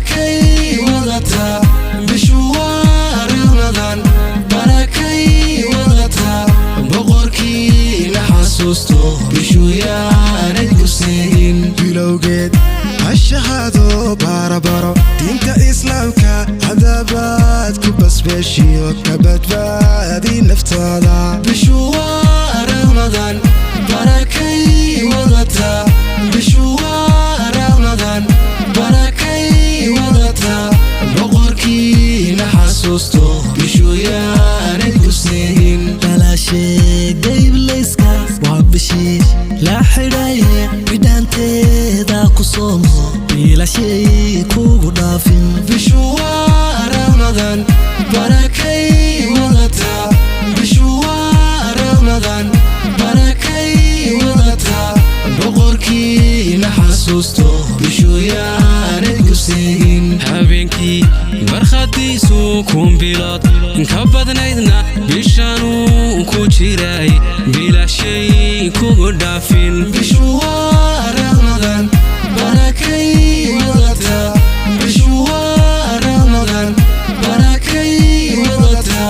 barakay wadata bishuwar Ramadan barakay wadata boqorkii la xasuusto bishu yaanay ku seegin bilowgeed ashahado barabaro diinta islaamka hadabaad ku basbeeshiyo ka badbaadi naftaada bishuwar Ramadan barakay wadata bishuwar Ramadan barakay wadata boqorkii la xasuusto bishu yaanay ku seegin bala sheegay ibliiska waa bishii la xidhaye bidhaanteeda ku soomo bila shay kugu dhaafin bishuwar Ramadan barakay wadata bishuwar Ramadan barakay wadata boqorkii la xasuusto bishu yaanay ku seegin habeenkii barkhadiisu kumbilad ka badnaydna bishaanu ku jiray bila shay kugu dhaafin bishuwar Ramadan barakay wadata bishuwar Ramadan barakay wadata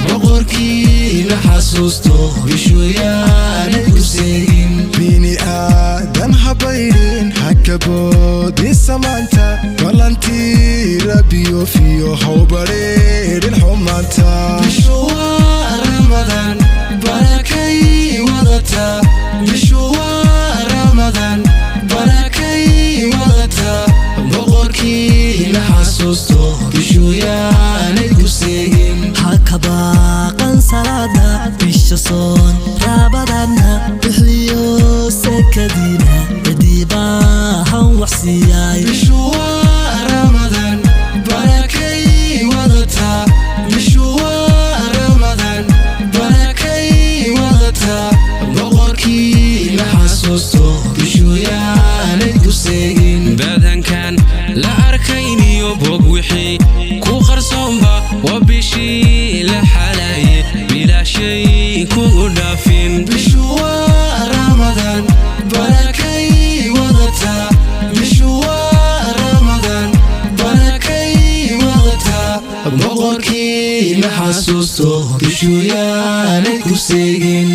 boqorkii la xasuusto bishu yaanay ku seegin bini aadan habayrin hakaboodin samaanta balantii rabbiyo fiyo hawbareerin xumaanta bishuwar Ramadan barakay wadata bishuwar Ramadan barakay wadata boqorkii la xasuusto bishu yaanay ku seegin haka baaqan salaada bisha soon raabadana bixiyo sekadina diibahan waxsiiyay bishuwar Ramadan barakay wadata bishuwar Ramadan barakay wadata boqorkii la xasuusto bishu yaanay ku seegin badankan la arkayniyo bog wixii ku qarsoonba waa bishii la xalaye bila shay kugu dhaafin bishuwar Ramadan barakay wadata bishuwar Ramadan barakay wadata boqorkii la xasuusto bishu yaanay ku seegin